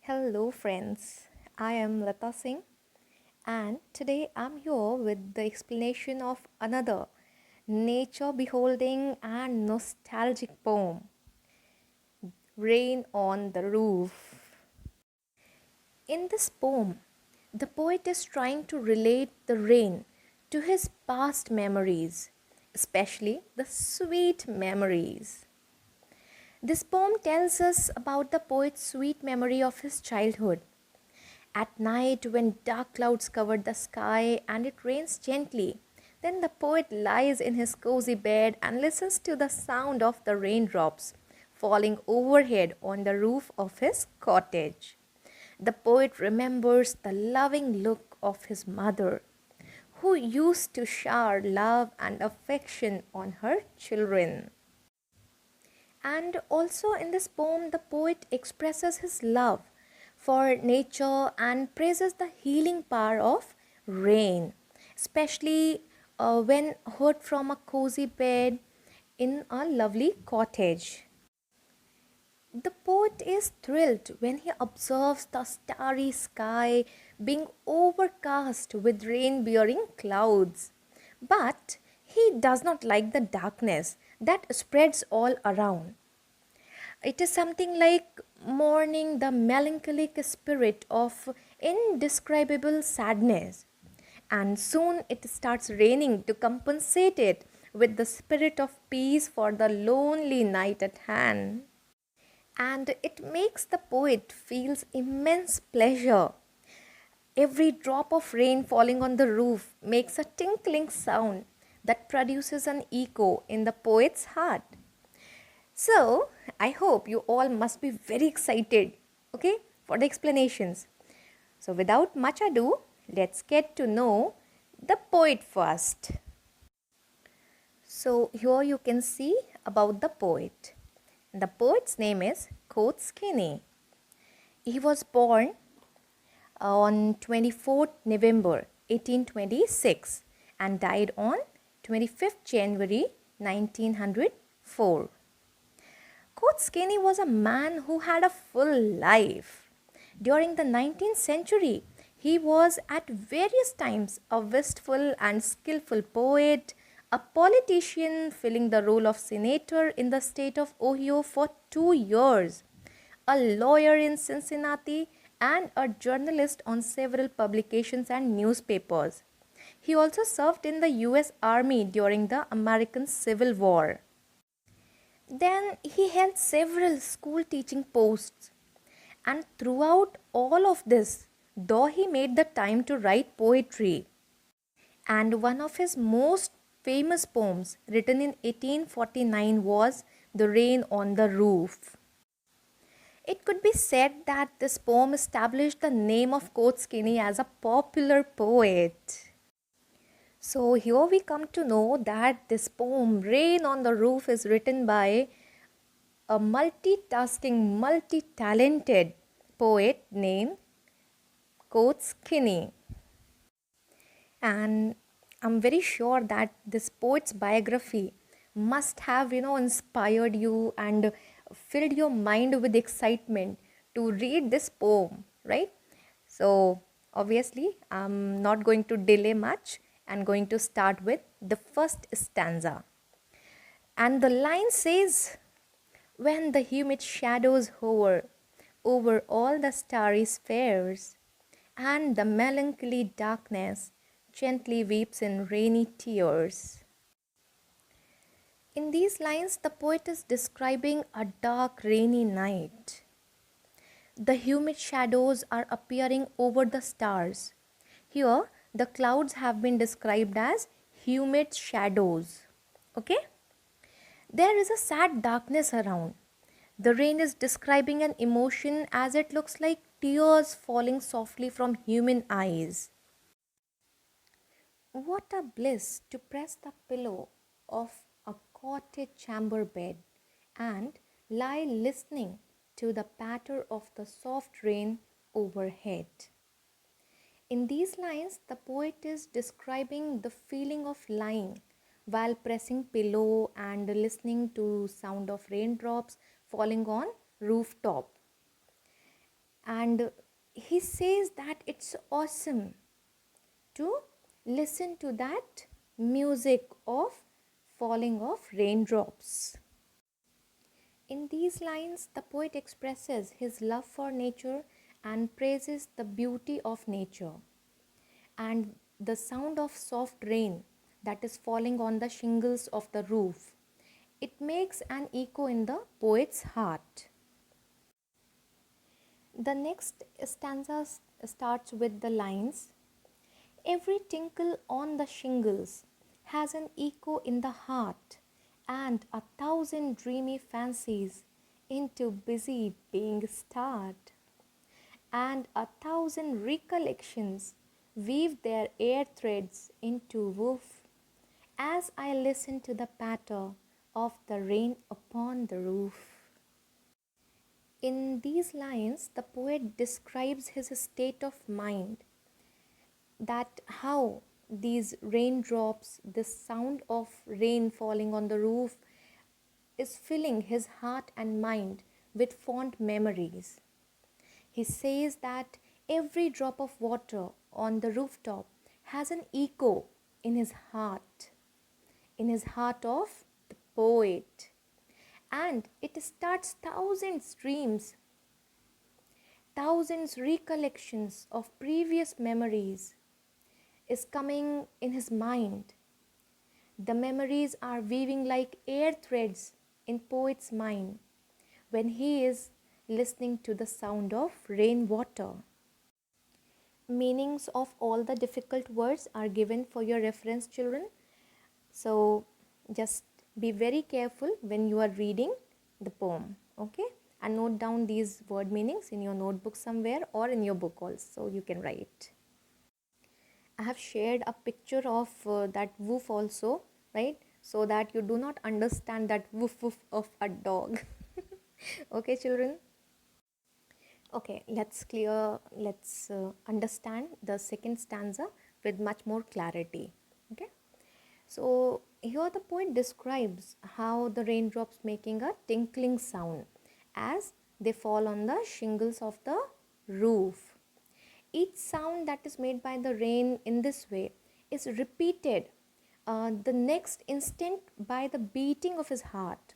Hello, friends. I am Lata Singh, and today I'm here with the explanation of another nature beholding and nostalgic poem, Rain on the Roof. In this poem, the poet is trying to relate the rain to his past memories, especially the sweet memories. This poem tells us about the poet's sweet memory of his childhood. At night, when dark clouds cover the sky and it rains gently, then the poet lies in his cozy bed and listens to the sound of the raindrops falling overhead on the roof of his cottage. The poet remembers the loving look of his mother, who used to shower love and affection on her children. And also in this poem, the poet expresses his love for nature and praises the healing power of rain, especially when heard from a cozy bed in a lovely cottage. The poet is thrilled when he observes the starry sky being overcast with rain bearing clouds. But he does not like the darkness that spreads all around. It is something like mourning the melancholic spirit of indescribable sadness. And soon it starts raining to compensate it with the spirit of peace for the lonely night at hand. And it makes the poet feels immense pleasure. Every drop of rain falling on the roof makes a tinkling sound that produces an echo in the poet's heart. So, I hope you all must be very excited, okay, for the explanations. So, without much ado, let's get to know the poet first. So, here you can see about the poet. The poet's name is Coates Kinney. He was born on 24th November 1826 and died on 25th January 1904. Coates Kinney was a man who had a full life. During the 19th century, he was at various times a wistful and skillful poet, a politician filling the role of senator in the state of Ohio for 2 years, a lawyer in Cincinnati, and a journalist on several publications and newspapers. He also served in the US Army during the American Civil War. Then he held several school teaching posts. And throughout all of this, though he made the time to write poetry, and one of his most famous poems written in 1849 was The Rain on the Roof. It could be said that this poem established the name of Coates Kinney as a popular poet. So here we come to know that this poem, Rain on the Roof, is written by a multitasking, multi-talented poet named Coates Kinney. And I'm very sure that this poet's biography must have, inspired you and filled your mind with excitement to read this poem, right? So, obviously, I'm not going to delay much. I'm going to start with the first stanza. And the line says, when the humid shadows hover over all the starry spheres, and the melancholy darkness gently weeps in rainy tears. In these lines, the poet is describing a dark, rainy night. The humid shadows are appearing over the stars. Here, the clouds have been described as humid shadows. Okay? There is a sad darkness around. The rain is describing an emotion as it looks like tears falling softly from human eyes. What a bliss to press the pillow of a cottage chamber bed and lie listening to the patter of the soft rain overhead. In these lines, the poet is describing the feeling of lying while pressing pillow and listening to sound of raindrops falling on rooftop. And he says that it's awesome to listen to that music of falling of raindrops. In these lines, the poet expresses his love for nature and praises the beauty of nature. And the sound of soft rain that is falling on the shingles of the roof, it makes an echo in the poet's heart. The next stanza starts with the lines, every tinkle on the shingles has an echo in the heart, and a thousand dreamy fancies into busy being start, and a thousand recollections weave their air threads into woof, as I listen to the patter of the rain upon the roof. In these lines, the poet describes his state of mind, that how these raindrops, this sound of rain falling on the roof, is filling his heart and mind with fond memories. He says that every drop of water on the rooftop has an echo in his heart of the poet, and it starts thousand streams, thousands recollections of previous memories is coming in his mind. The memories are weaving like air threads in poet's mind when he is listening to the sound of rainwater. Meanings of all the difficult words are given for your reference, children. So just be very careful when you are reading the poem, okay? And note down these word meanings in your notebook somewhere or in your book also, so you can write. I have shared a picture of that woof also, right? So that you do not understand that woof woof of a dog. Okay, children? Okay, let's understand the second stanza with much more clarity. Okay, so here the poet describes how the raindrops making a tinkling sound as they fall on the shingles of the roof. Each sound that is made by the rain in this way is repeated the next instant by the beating of his heart.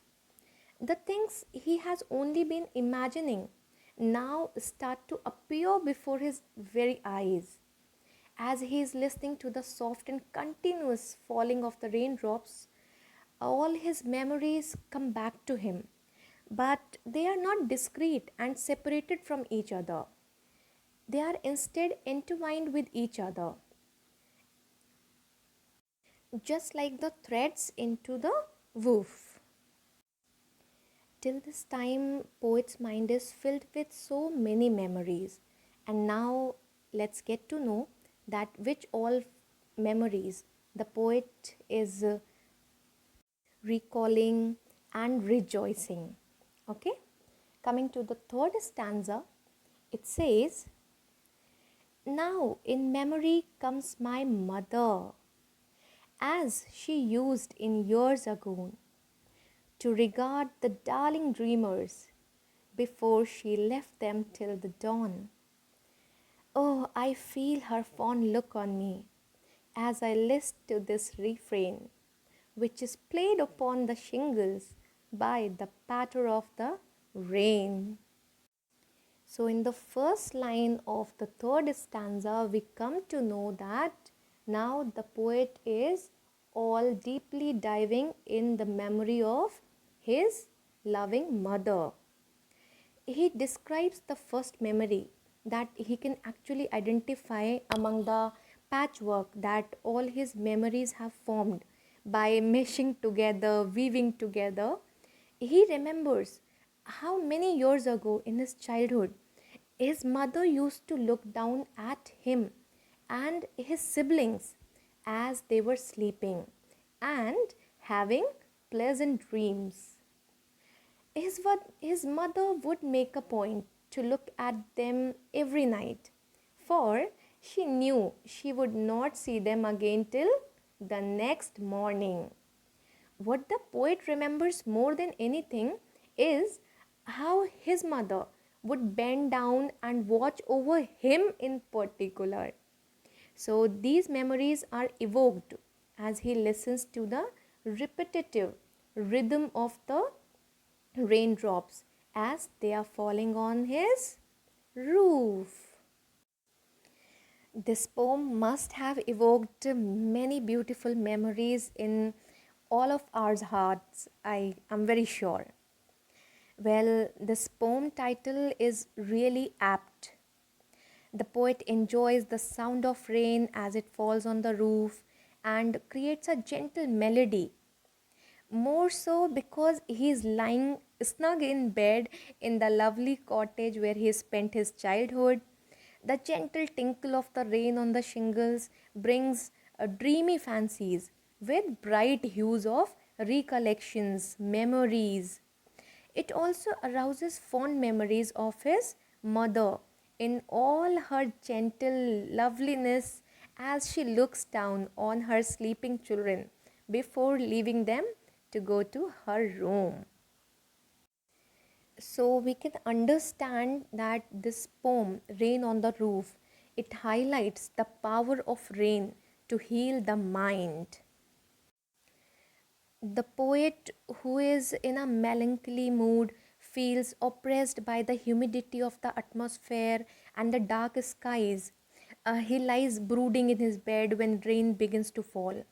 The things he has only been imagining now start to appear before his very eyes. As he is listening to the soft and continuous falling of the raindrops, all his memories come back to him, but they are not discrete and separated from each other. They are instead entwined with each other, just like the threads into the woof. Till this time, poet's mind is filled with so many memories, and now let's get to know that which all memories the poet is recalling and rejoicing. Okay, coming to the third stanza, it says, now in memory comes my mother, as she used in years ago to regard the darling dreamers before she left them till the dawn. Oh, I feel her fond look on me as I list to this refrain, which is played upon the shingles by the patter of the rain. So, in the first line of the third stanza, we come to know that now the poet is all deeply diving in the memory of his loving mother. He describes the first memory that he can actually identify among the patchwork that all his memories have formed by meshing together, weaving together. He remembers how many years ago in his childhood his mother used to look down at him and his siblings as they were sleeping and having pleasant dreams. His mother would make a point to look at them every night, for she knew she would not see them again till the next morning. What the poet remembers more than anything is how his mother would bend down and watch over him in particular. So these memories are evoked as he listens to the repetitive rhythm of the raindrops as they are falling on his roof. This poem must have evoked many beautiful memories in all of our hearts, I am very sure. Well, this poem title is really apt. The poet enjoys the sound of rain as it falls on the roof and creates a gentle melody. More so because he is lying snug in bed in the lovely cottage where he spent his childhood. The gentle tinkle of the rain on the shingles brings dreamy fancies with bright hues of recollections, memories. It also arouses fond memories of his mother in all her gentle loveliness as she looks down on her sleeping children before leaving them to go to her room. So we can understand that this poem, Rain on the Roof, it highlights the power of rain to heal the mind. The poet who is in a melancholy mood feels oppressed by the humidity of the atmosphere and the dark skies. He lies brooding in his bed when rain begins to fall.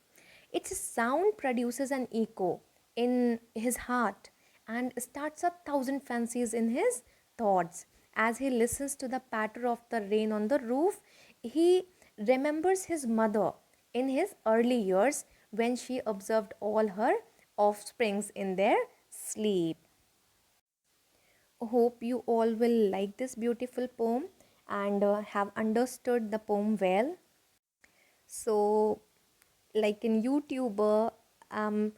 Its sound produces an echo in his heart and starts a thousand fancies in his thoughts. As he listens to the patter of the rain on the roof, he remembers his mother in his early years when she observed all her offsprings in their sleep. Hope you all will like this beautiful poem and have understood the poem well. So, like in YouTuber, I'm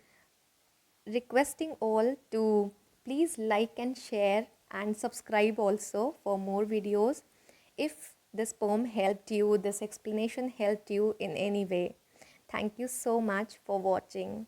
requesting all to please like and share and subscribe also for more videos if this poem helped you, this explanation helped you in any way. Thank you so much for watching.